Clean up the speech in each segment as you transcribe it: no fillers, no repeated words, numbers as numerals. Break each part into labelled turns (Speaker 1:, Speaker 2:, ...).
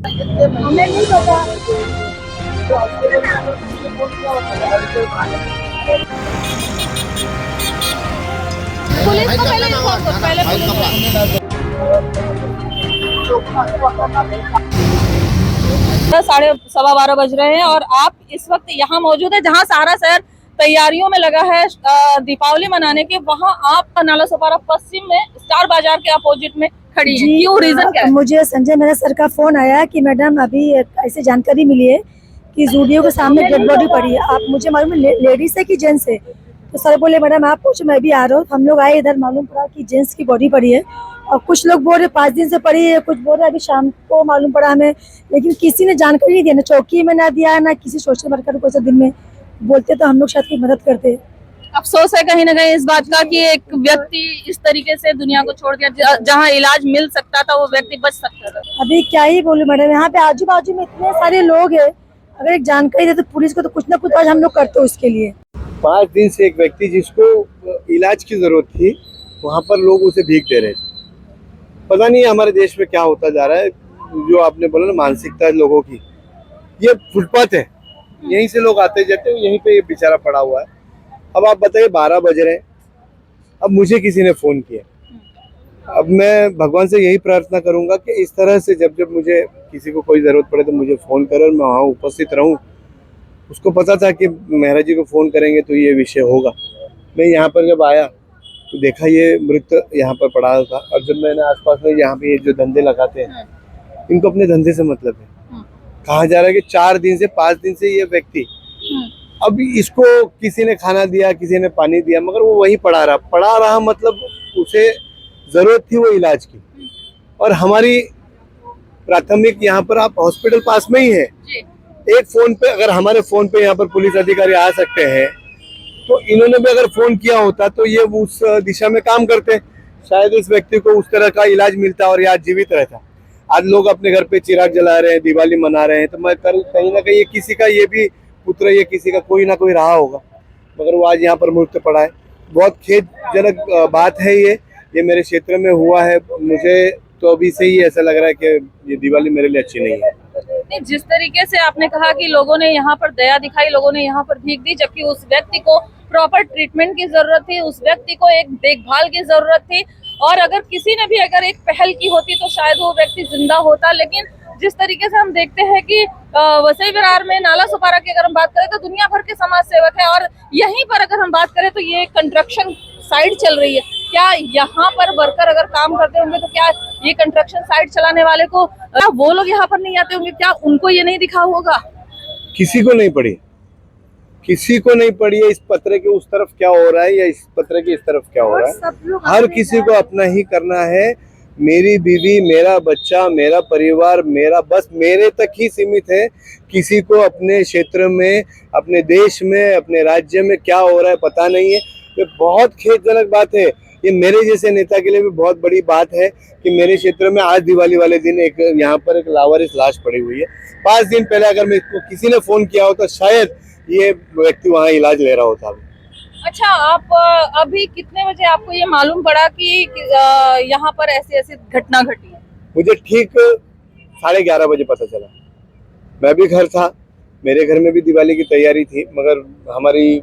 Speaker 1: हमें नहीं पता।
Speaker 2: पुलिस को पहले इन्फॉर्म करो, पहले पुलिस को। 12:15 बज रहे हैं और आप इस वक्त यहाँ मौजूद है जहाँ सारा शहर तैयारियों में लगा है दीपावली मनाने के। वहाँ आप नालासोपारा पश्चिम में स्टार बाजार के अपोजिट में खड़ी हैं। क्यों, रीजन क्या है?
Speaker 1: मुझे संजय मेहरा सर का फोन आया कि मैडम अभी ऐसे जानकारी मिली है कि जूडियो के सामने डेड बॉडी पड़ी है। आप मुझे मालूम है लेडीज है कि जेंट्स है? तो सर बोले मैडम आप पूछो, मैं भी आ रहा हूँ। हम लोग आए, इधर मालूम पड़ा कि जेंट्स की बॉडी पड़ी है और कुछ लोग बोल रहे 5 दिन से पड़ी है, कुछ बोल रहे अभी शाम को मालूम पड़ा हमें। लेकिन किसी ने जानकारी नहीं दिया, ना चौकी में ना दिया, ना किसी सोशल वर्कर को। दिन में बोलते तो हम लोग शायद की मदद करते।
Speaker 2: अफसोस है कहीं ना कहीं इस बात का कि एक व्यक्ति इस तरीके से दुनिया को छोड़ गया, जहां इलाज मिल सकता था वो व्यक्ति बच सकता था।
Speaker 1: अभी क्या ही बोलूं मैडम, यहाँ पे आजू बाजू में इतने सारे लोग हैं, अगर एक जानकारी दे तो पुलिस को तो कुछ ना कुछ आज हम लोग करते हैं उसके लिए।
Speaker 3: 5 दिन से एक व्यक्ति जिसको इलाज की जरूरत थी, वहाँ पर लोग उसे भीख दे रहे थे। पता नहीं हमारे देश में क्या होता जा रहा है। जो आपने बोला ना, मानसिकता लोगों की, ये फुटपाथ है, यहीं से लोग आते जाते हैं, यहीं पे ये बेचारा पड़ा हुआ है। अब आप बताइए 12 बज रहे हैं, अब मुझे किसी ने फोन किया। अब मैं भगवान से यही प्रार्थना करूंगा कि इस तरह से जब जब मुझे किसी को कोई जरूरत पड़े तो मुझे फोन करे और मैं वहाँ उपस्थित रहूं। उसको पता था कि मेहरा जी को फोन करेंगे तो ये विषय होगा। मैं यहाँ पर जब आया तो देखा ये मृत यहाँ पर पड़ा था। और जब मैंने आसपास में यहाँ पे ये जो धंधे लगाते हैं, इनको अपने धंधे से मतलब है। कहा जा रहा है कि 4 दिन से 5 दिन से ये व्यक्ति, अब इसको किसी ने खाना दिया, किसी ने पानी दिया, मगर वो वही पड़ा रहा। मतलब उसे जरूरत थी वो इलाज की। और हमारी प्राथमिक यहाँ पर आप हॉस्पिटल पास में ही है। एक फोन पे, अगर हमारे फोन पे यहाँ पर पुलिस अधिकारी आ सकते हैं तो इन्होंने भी अगर फोन किया होता तो ये उस दिशा में काम करते, शायद इस व्यक्ति को उस तरह का इलाज मिलता और ये आज जीवित रहता। आज लोग अपने घर पे चिराग जला रहे हैं, दिवाली मना रहे हैं, तो मैं कहीं ना कहीं ये किसी का, ये भी पुत्र, ये किसी का कोई ना कोई रहा होगा, मगर वो आज यहाँ पर मृत पड़ा है। बहुत खेदजनक बात है ये मेरे क्षेत्र में हुआ है। मुझे तो अभी से ही ऐसा लग रहा है कि ये दिवाली मेरे लिए अच्छी नहीं है।
Speaker 2: नहीं, जिस तरीके से आपने कहा कि लोगों ने यहाँ पर दया दिखाई, लोगों ने यहाँ पर भीख दी, जबकि उस व्यक्ति को प्रॉपर ट्रीटमेंट की जरूरत थी, उस व्यक्ति को एक देखभाल की जरूरत थी। और अगर किसी ने भी अगर एक पहल की होती तो शायद वो व्यक्ति जिंदा होता। लेकिन जिस तरीके से हम देखते हैं कि वसई विरार में नालासोपारा की अगर हम बात करें तो दुनिया भर के समाज सेवक है। और यहीं पर अगर हम बात करें तो ये कंस्ट्रक्शन साइट चल रही है। क्या यहाँ पर वर्कर अगर काम करते होंगे तो क्या ये कंस्ट्रक्शन साइट चलाने वाले को, क्या वो लोग यहाँ पर नहीं आते होंगे? क्या उनको ये नहीं दिखा होगा?
Speaker 3: किसी को नहीं पड़ी, किसी को नहीं पड़ी है। इस पत्र के उस तरफ क्या हो रहा है या इस पत्र के इस तरफ क्या हो रहा है, हर किसी को अपना ही करना है। मेरी बीवी, मेरा बच्चा, मेरा परिवार, मेरा बस मेरे तक ही सीमित है। किसी को अपने क्षेत्र में, अपने देश में, अपने राज्य में क्या हो रहा है पता नहीं है। ये बहुत खेदजनक बात है। ये मेरे जैसे नेता के लिए भी बहुत बड़ी बात है कि मेरे क्षेत्र में आज दिवाली वाले दिन एक यहाँ पर एक लावारिस लाश पड़ी हुई है। 5 दिन पहले अगर मैं इसको किसी ने फोन किया हो तो शायद ये व्यक्ति वहाँ इलाज ले रहा होता।
Speaker 2: अच्छा, आप अभी कितने बजे आपको ये मालूम पड़ा कि यहाँ पर ऐसी ऐसी घटना घटी है?
Speaker 3: मुझे ठीक 11:30 बजे पता चला। मैं भी घर था, मेरे घर में भी दिवाली की तैयारी थी, मगर हमारी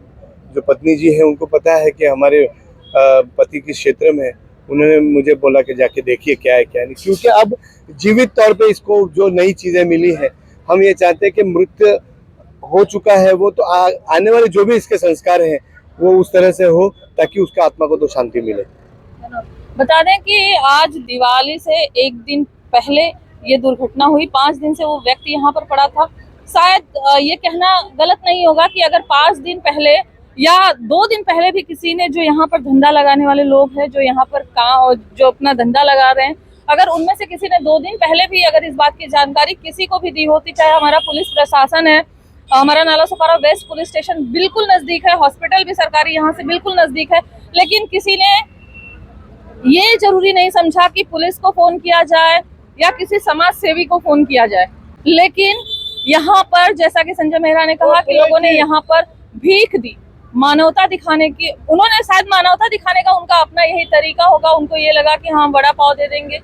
Speaker 3: जो पत्नी जी है उनको पता है कि हमारे पति किस क्षेत्र में है। उन्होंने मुझे बोला कि जाके देखिए क्या है क्या नहीं, क्योंकि अब जीवित तौर पे इसको जो नई चीजें मिली है, हम ये चाहते हैं कि मृत्यु हो चुका है वो तो आने वाले जो भी इसके संस्कार हैं वो उस तरह से हो ताकि उसका आत्मा को तो शांति मिले।
Speaker 2: बता दें कि आज दिवाली से एक दिन पहले ये दुर्घटना हुई। 5 दिन से वो व्यक्ति यहाँ पर पड़ा था। शायद ये कहना गलत नहीं होगा कि अगर 5 दिन पहले या 2 दिन पहले भी किसी ने, जो यहाँ पर धंधा लगाने वाले लोग हैं, जो यहाँ पर जो अपना धंधा लगा रहे हैं, अगर उनमें से किसी ने 2 दिन पहले भी अगर इस बात की जानकारी किसी को भी दी होती, चाहे हमारा पुलिस प्रशासन है, हमारा नालासोपारा वेस्ट पुलिस स्टेशन बिल्कुल नजदीक है, हॉस्पिटल भी सरकारी यहाँ से बिल्कुल नजदीक है, लेकिन किसी ने ये जरूरी नहीं समझा कि पुलिस को फोन किया जाए या किसी समाज सेवी को फोन किया जाए। लेकिन यहाँ पर जैसा कि संजय मेहरा ने कहा कि लोगों ने यहाँ पर भीख दी, मानवता दिखाने की। उन्होंने शायद मानवता दिखाने का उनका अपना यही तरीका होगा। उनको ये लगा कि हाँ, वड़ा पाव दे देंगे,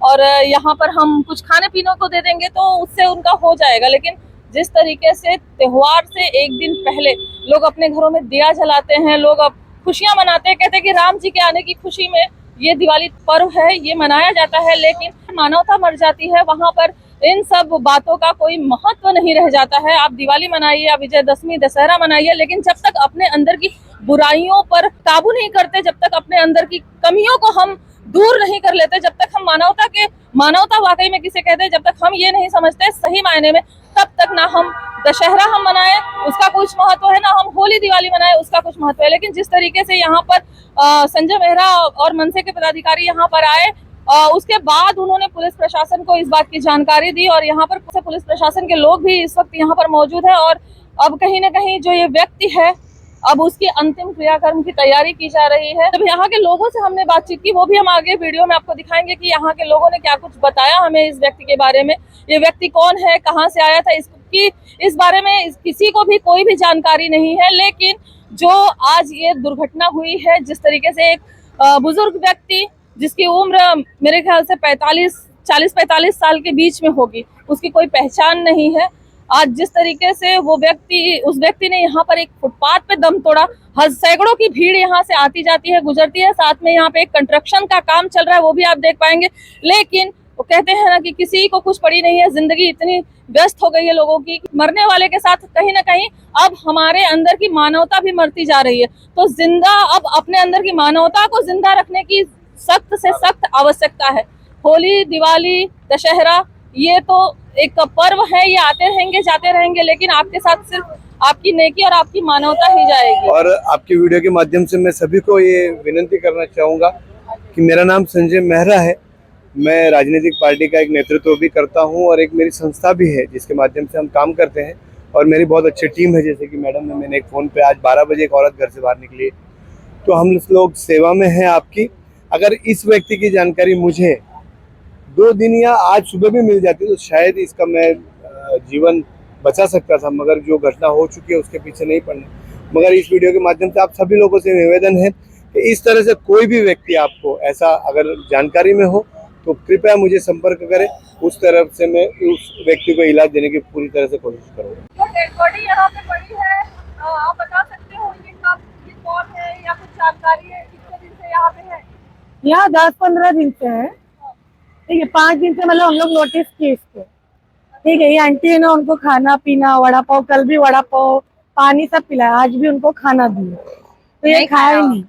Speaker 2: और यहाँ पर हम कुछ खाने पीने को दे देंगे तो उससे उनका हो जाएगा। लेकिन जिस तरीके से त्योहार से एक दिन पहले लोग अपने घरों में दिया जलाते हैं, लोग अब खुशियां मनाते हैं, कहते हैं कि राम जी के आने की खुशी में ये दिवाली पर्व है, ये मनाया जाता है, लेकिन मानवता मर जाती है। वहां पर इन सब बातों का कोई महत्व नहीं रह जाता है। आप दिवाली मनाइए, आप विजयदशमी दशहरा मनाइए, लेकिन जब तक अपने अंदर की बुराइयों पर काबू नहीं करते, जब तक अपने अंदर की कमियों को हम दूर नहीं कर लेते, जब तक हम मानवता वाकई में किसे कहते हैं, जब तक हम ये नहीं समझते सही मायने में, तब तक ना हम दशहरा हम मनाएं उसका कुछ महत्व है, ना हम होली दिवाली मनाएं उसका कुछ महत्व है। लेकिन जिस तरीके से यहाँ पर संजय मेहरा और मनसे के पदाधिकारी यहाँ पर आए, उसके बाद उन्होंने पुलिस प्रशासन को इस बात की जानकारी दी और यहाँ पर पुलिस प्रशासन के लोग भी इस वक्त यहाँ पर मौजूद है। और अब कहीं ना कहीं जो ये व्यक्ति है, अब उसकी अंतिम क्रियाक्रम की तैयारी की जा रही है। जब यहाँ के लोगों से हमने बातचीत की, वो भी हम आगे वीडियो में आपको दिखाएंगे कि यहाँ के लोगों ने क्या कुछ बताया हमें इस व्यक्ति के बारे में। ये व्यक्ति कौन है, कहाँ से आया था, इसकी इस बारे में किसी को भी कोई भी जानकारी नहीं है। लेकिन जो आज ये दुर्घटना हुई है, जिस तरीके से एक बुजुर्ग व्यक्ति जिसकी उम्र मेरे ख्याल से 40-45 साल के बीच में होगी, उसकी कोई पहचान नहीं है। आज जिस तरीके से उस व्यक्ति ने यहाँ पर एक फुटपाथ पे दम तोड़ा, सैकड़ों की भीड़ यहाँ से आती जाती है, गुजरती है, साथ में यहाँ पे एक कंस्ट्रक्शन का काम चल रहा है, वो भी आप देख पाएंगे। लेकिन वो कहते हैं ना कि किसी को कुछ पड़ी नहीं है, जिंदगी इतनी व्यस्त हो गई है लोगों की, मरने वाले के साथ कहीं ना कहीं अब हमारे अंदर की मानवता भी मरती जा रही है। तो अब अपने अंदर की मानवता को जिंदा रखने की सख्त से सख्त आवश्यकता है। होली, दिवाली, दशहरा ये तो एक पर्व है, ये आते रहेंगे जाते रहेंगे, लेकिन आपके साथ सिर्फ आपकी नेकी और आपकी मानवता ही जाएगी।
Speaker 3: और आपकी वीडियो के माध्यम से मैं सभी को ये विनती करना चाहूँगा कि मेरा नाम संजय मेहरा है, मैं राजनीतिक पार्टी का एक नेतृत्व भी करता हूँ और एक मेरी संस्था भी है जिसके माध्यम से हम काम करते हैं और मेरी बहुत अच्छी टीम है। जैसे कि मैडम ने मैंने एक फ़ोन पे आज 12 बजे एक औरत घर से बाहर निकली, तो हम लोग सेवा में हैं आपकी। अगर इस व्यक्ति की जानकारी मुझे 2 दिन या आज सुबह भी मिल जाती तो शायद इसका मैं जीवन बचा सकता था, मगर जो घटना हो चुकी है उसके पीछे नहीं पड़ना। मगर इस वीडियो के माध्यम से आप सभी लोगों से निवेदन है कि इस तरह से कोई भी व्यक्ति आपको ऐसा अगर जानकारी में हो तो कृपया मुझे संपर्क करें, उस तरफ से मैं उस व्यक्ति को इलाज देने की पूरी तरह से कोशिश करूँगा।
Speaker 2: जो डेड बॉडी यहाँ पे पड़ी है, आप बता सकते हो ये कौन है या कुछ जानकारी है, कितने दिन से यहाँ पे है?
Speaker 1: यहाँ 10-15 दिन से है, ठीक है। 5 दिन से मतलब हम लोग नोटिस किए इसको, ठीक है। ये आंटी है ना, उनको खाना पीना, वड़ा पाव, कल भी वड़ा पाव, पानी सब पिलाया, आज भी उनको खाना दिया, तो ये खाया ही नहीं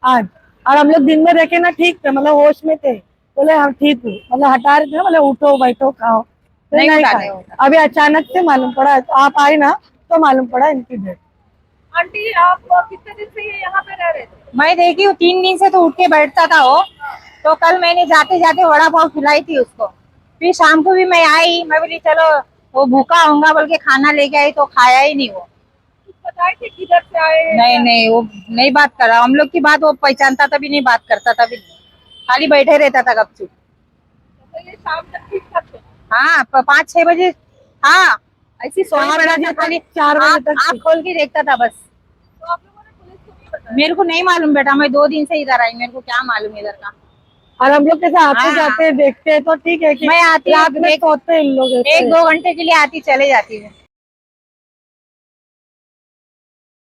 Speaker 1: आज। और हम लोग दिन में रखे ना, ठीक थे, मतलब होश में थे, बोले हम ठीक हूँ, मतलब हटा रहे थे, मतलब उठो बैठो खाओ, तो नहीं खाया। अभी अचानक से मालूम पड़ा, आप आए ना तो मालूम पड़ा इनकी डेथ।
Speaker 2: आंटी, आप कितने दिन से ये यहाँ पे रह रहे थे?
Speaker 4: मैं देखी हूँ 3 दिन से, तो उठ के बैठता था वो। तो कल मैंने जाते जाते वड़ा पाव खिलाई थी उसको, फिर शाम को भी मैं आई, मैं बोली चलो वो भूखा होगा बोल के खाना लेके आई, तो खाया ही नहीं वो।
Speaker 2: बताए थे किधर से आए?
Speaker 4: नहीं, वो नहीं बात करा, हम लोग की बात वो पहचानता तभी नहीं, बात करता तभी नहीं, खाली बैठे रहता था गपचुप।
Speaker 2: तो ये शाम तक ठीक थे?
Speaker 4: हाँ, 5-6 बजे, हाँ ऐसी सोने
Speaker 1: 4
Speaker 4: पड़ा
Speaker 1: बजे
Speaker 4: था,
Speaker 1: तक,
Speaker 4: खाली
Speaker 1: 4 बजे तक
Speaker 4: आँख खोल के देखता था बस।
Speaker 2: तो आप लोगों ने पुलिस को नहीं बताया?
Speaker 4: मेरे को नहीं मालूम बेटा, मैं 2 दिन से इधर आई, मेरे को क्या मालूम इधर का।
Speaker 1: और हम लोग कैसे आते
Speaker 4: हाँ।
Speaker 1: जाते देखते हैं तो ठीक है कि
Speaker 4: मैं आती
Speaker 1: रात में सोते हैं इन लोग ऐसे।
Speaker 4: 1-2 घंटे के लिए आती चले जाती हूँ।